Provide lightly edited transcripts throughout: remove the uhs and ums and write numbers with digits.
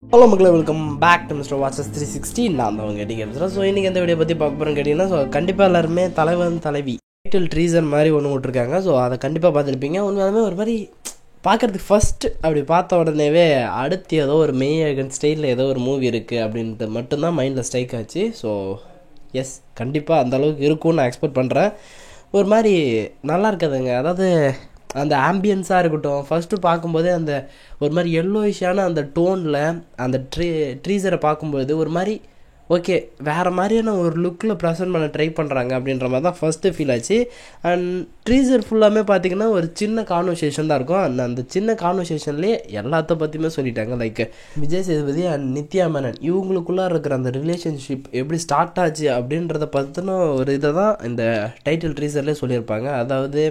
Hello மக்களே, welcome back to Mister Watches 360. நான் தான் அவங்க கேட்குறேன். ஸோ இன்றைக்கி எந்த வீடியோ பற்றி பார்க்க போகிறேன்னு கேட்டிங்கன்னா, ஸோ கண்டிப்பாக எல்லாருமே தலைவன் தலைவி டைட்டில் ட்ரீசர் மாதிரி ஒன்று விட்ருக்காங்க. ஸோ அதை கண்டிப்பாக பார்த்துருப்பீங்க. உண்மையாலுமே ஒரு மாதிரி பார்க்குறதுக்கு ஃபஸ்ட்டு அப்படி பார்த்த உடனேவே அடுத்து ஏதோ ஒரு மெய்யழகன் ஸ்டைலில் ஏதோ ஒரு மூவி இருக்குது அப்படின்ட்டு மட்டும்தான் மைண்டில் ஸ்ட்ரைக் ஆச்சு. ஸோ எஸ், கண்டிப்பாக அந்தளவுக்கு இருக்கும்னு நான் எக்ஸ்பெக்ட் பண்ணுறேன். ஒரு மாதிரி நல்லா இருக்காதுங்க. அதாவது அந்த ஆம்பியன்ஸாக இருக்கட்டும், ஃபஸ்ட்டு பார்க்கும்போதே அந்த ஒரு மாதிரி எல்லோயிஷான அந்த டோனில் அந்த ட்ரீசரை பார்க்கும்போது ஒரு மாதிரி ஓகே, வேறு மாதிரியான ஒரு லுக்கில் ப்ரெசென்ட் பண்ண ட்ரை பண்ணுறாங்க அப்படின்ற மாதிரி தான் ஃபஸ்ட்டு ஃபீல் ஆச்சு. அண்ட் ட்ரீசர் ஃபுல்லாமே பார்த்திங்கன்னா ஒரு சின்ன கான்வர்சேஷன் தான் இருக்கும். அந்த சின்ன கான்வர்சேஷன்லேயே எல்லாத்த பற்றியுமே சொல்லிட்டாங்க. லைக் விஜய் சேதுபதி அண்ட் நித்யா மேனன் இவங்களுக்குள்ளே இருக்கிற அந்த ரிலேஷன்ஷிப் எப்படி ஸ்டார்ட் ஆச்சு அப்படின்றத பற்றின ஒரு இதை தான் இந்த டைட்டில் ட்ரீசர்லேயே சொல்லியிருப்பாங்க. அதாவது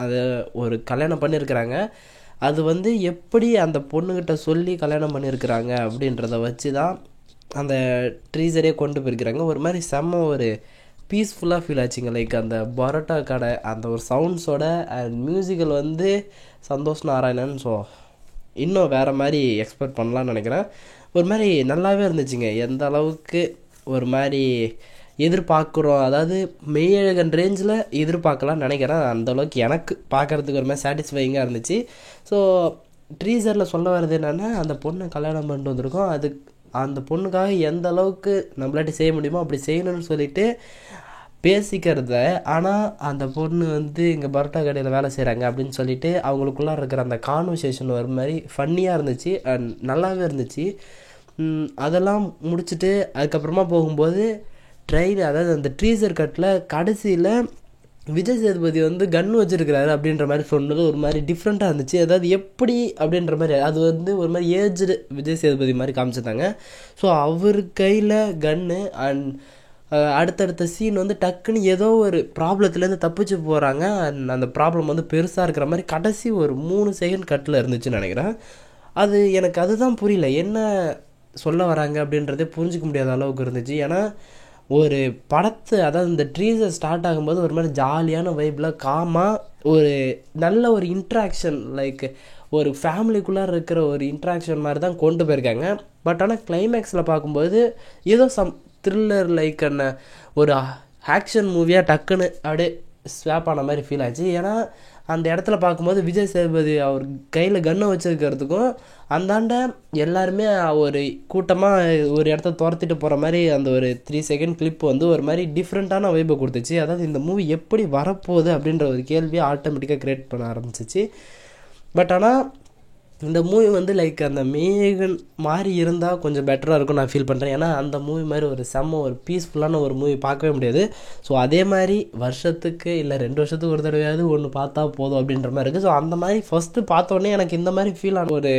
அதை ஒரு கல்யாணம் பண்ணியிருக்கிறாங்க, அது வந்து எப்படி அந்த பொண்ணுக்கிட்ட சொல்லி கல்யாணம் பண்ணியிருக்கிறாங்க அப்படின்றத வச்சு தான் அந்த ட்ரீசரே கொண்டு போயிருக்கிறாங்க. ஒரு மாதிரி செம்ம ஒரு பீஸ்ஃபுல்லாக ஃபீல் ஆச்சுங்க. லைக் அந்த பரோட்டா கடை அந்த ஒரு சவுண்ட்ஸோட அண்ட் மியூசிக்கல் வந்து சந்தோஷ் நாராயணன். ஸோ இன்னும் வேறு மாதிரி எக்ஸ்பெக்ட் பண்ணலான்னு நினைக்கிறேன். ஒரு மாதிரி நல்லாவே இருந்துச்சுங்க. எந்த அளவுக்கு ஒரு மாதிரி எதிர்பார்க்குறோம், அதாவது மெய்யழகன் ரேஞ்சில் எதிர்பார்க்கலாம்னு நினைக்கிறேன். அந்தளவுக்கு எனக்கு பார்க்குறதுக்கு ஒரு மாதிரி சாட்டிஸ்ஃபையிங்காக இருந்துச்சு. ஸோ ட்ரீசரில் சொல்ல வர்றது என்னென்னா, அந்த பொண்ணை கல்யாணம் பண்ணிட்டு வந்திருக்கோம், அது அந்த பொண்ணுக்காக எந்த அளவுக்கு நம்மளாட்டி செய்ய முடியுமோ அப்படி செய்யணும்னு சொல்லிட்டு பேசிக்கிறத. ஆனால் அந்த பொண்ணு வந்து இங்கே பரோட்டா கடையில் வேலை செய்கிறாங்க அப்படின்னு சொல்லிட்டு அவங்களுக்குள்ளே இருக்கிற அந்த கான்வர்சேஷன் ஒரு மாதிரி ஃபன்னியாக இருந்துச்சு அண்ட் நல்லாவே இருந்துச்சு. அதெல்லாம் முடிச்சுட்டு அதுக்கப்புறமா போகும்போது அதாவது அந்த ட்ரீசர் கட்டில் கடைசியில் விஜய் சேதுபதி வந்து கன் வச்சுருக்கிறாரு அப்படின்ற மாதிரி சொன்னது ஒரு மாதிரி டிஃப்ரெண்ட்டாக இருந்துச்சு. அதாவது எப்படி அப்படின்ற மாதிரி அது வந்து ஒரு மாதிரி ஏஜ்டு விஜய் சேதுபதி மாதிரி காமிச்சிருந்தாங்க. ஸோ அவர் கையில் கன்னு அண்ட் அடுத்தடுத்த சீன் வந்து டக்குன்னு ஏதோ ஒரு ப்ராப்ளத்துலேருந்து தப்பிச்சு போகிறாங்க. அண்ட் அந்த ப்ராப்ளம் வந்து பெருசாக இருக்கிற மாதிரி கடைசி ஒரு 3 செகண்ட் கட்டில் இருந்துச்சுன்னு நினைக்கிறேன். அது எனக்கு அதுதான் புரியல, என்ன சொல்ல வராங்க அப்படின்றதே புரிஞ்சிக்க முடியாத அளவுக்கு இருந்துச்சு. ஏன்னா ஒரு படத்தை, அதாவது இந்த ட்ரீசர் ஸ்டார்ட் ஆகும்போது ஒரு மாதிரி ஜாலியான வைப்பில் காமாக ஒரு நல்ல ஒரு இன்ட்ராக்ஷன், லைக் ஒரு ஃபேமிலிக்குள்ளே இருக்கிற ஒரு இன்ட்ராக்ஷன் மாதிரி தான் கொண்டு போயிருக்காங்க. பட் ஆனால் கிளைமேக்ஸில் பார்க்கும்போது ஏதோ சம் த்ரில்லர் லைக் ஒரு ஆக்ஷன் மூவியாக டக்குன்னு அப்படியே ஸ்வாப் ஆன மாதிரி ஃபீல் ஆச்சு. ஏன்னா அந்த இடத்துல பார்க்கும்போது விஜய் சேதுபதி அவர் கையில் கன்னை வச்சுருக்கிறதுக்கும் அந்தாண்ட எல்லாருமே ஒரு கூட்டமாக ஒரு இடத்த துரத்திட்டு போகிற மாதிரி அந்த ஒரு 3 செகண்ட் கிளிப் வந்து ஒரு மாதிரி டிஃப்ரெண்ட்டான வைப்பை கொடுத்துச்சு. அதாவது இந்த மூவி எப்படி வரப்போகுது அப்படின்ற ஒரு கேள்வியை ஆட்டோமேட்டிக்காக க்ரியேட் பண்ண ஆரம்பிச்சிச்சு. பட் ஆனால் இந்த மூவி வந்து லைக் அந்த மேகன் மாதிரி இருந்தால் கொஞ்சம் பெட்டராக இருக்கும் நான் ஃபீல் பண்ணுறேன். ஏன்னா அந்த மூவி மாதிரி ஒரு செம்ம ஒரு பீஸ்ஃபுல்லான ஒரு மூவி பார்க்கவே முடியாது. ஸோ அதே மாதிரி வருஷத்துக்கு இல்லை 2 வருஷத்துக்கு ஒரு தடவையாவது ஒன்று பார்த்தா போதும் அப்படின்ற மாதிரி இருக்குது. ஸோ அந்த மாதிரி ஃபஸ்ட்டு பார்த்தோன்னே எனக்கு இந்த மாதிரி ஃபீல் ஆன ஒரு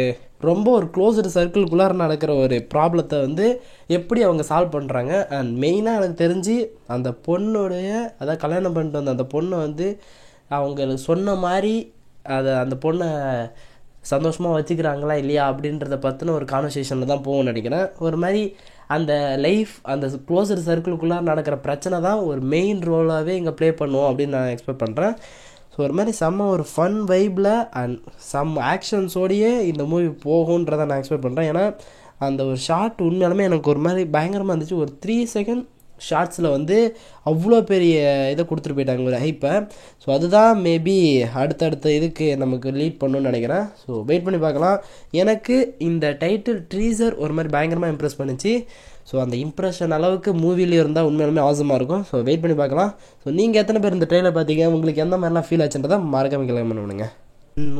ரொம்ப ஒரு க்ளோஸ்டு சர்க்கிள்குள்ளார நடக்கிற ஒரு ப்ராப்ளத்தை வந்து எப்படி அவங்க சால்வ் பண்ணுறாங்க. அண்ட் மெயினாக எனக்கு தெரிஞ்சு அந்த பொண்ணுடைய, அதாவது கல்யாணம் பண்ணிட்டு வந்த அந்த பொண்ணை வந்து அவங்க சொன்ன மாதிரி அந்த பொண்ணை சந்தோஷமாக வச்சுக்கிறாங்களா இல்லையா அப்படின்றத பற்றின ஒரு கான்வர்சேஷனில் தான் போகும்னு நினைக்கிறேன். ஒரு மாதிரி அந்த லைஃப் அந்த க்ளோஸ்டு சர்க்கிள்குள்ளே நடக்கிற பிரச்சனை தான் ஒரு மெயின் ரோலாகவே இங்கே ப்ளே பண்ணுவோம் அப்படின்னு நான் எக்ஸ்பெக்ட் பண்ணுறேன். ஸோ ஒரு மாதிரி செம்ம ஒரு ஃபன் வைப்பில் அண்ட் சம் ஆக்ஷன்ஸோடையே இந்த மூவி போகுன்றதை நான் எக்ஸ்பெக்ட் பண்ணுறேன். ஏன்னா அந்த ஒரு ஷார்ட் உண்மையாலுமே எனக்கு ஒரு மாதிரி பயங்கரமாக இருந்துச்சு. ஒரு 3 செகண்ட் ஷார்ட்ஸில் வந்து அவ்வளோ பெரிய இதை கொடுத்துட்டு போயிட்டாங்க, ஒரு ஹைப்பை. ஸோ அதுதான் மேபி அடுத்தடுத்த இதுக்கு நமக்கு லீட் பண்ணணும்னு நினைக்கிறேன். ஸோ வெயிட் பண்ணி பார்க்கலாம். எனக்கு இந்த டைட்டில் ட்ரீசர் ஒரு மாதிரி பயங்கரமாக இம்ப்ரெஸ் பண்ணிச்சு. ஸோ அந்த இம்ப்ரெஷன் அளவுக்கு மூவிலேயே இருந்தால் உண்மையாலுமே ஆசமாக இருக்கும். ஸோ வெயிட் பண்ணி பார்க்கலாம். ஸோ நீங்கள் எத்தனை பேர் இந்த ட்ரெயிலர் பார்த்தீங்க, உங்களுக்கு எந்த மாதிரிலாம் ஃபீல் ஆச்சுன்றதை மறக்காம கிளம்ப பண்ணுங்க.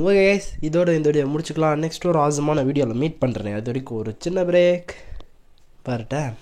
ஓகே கைஸ், இதோட இந்த வீடியோ முடிச்சுக்கலாம். நெக்ஸ்ட் ஒரு ஆசமான வீடியோவில் மீட் பண்ணுறேன். அது வரைக்கும் ஒரு சின்ன பிரேக். பாருட்டேன்.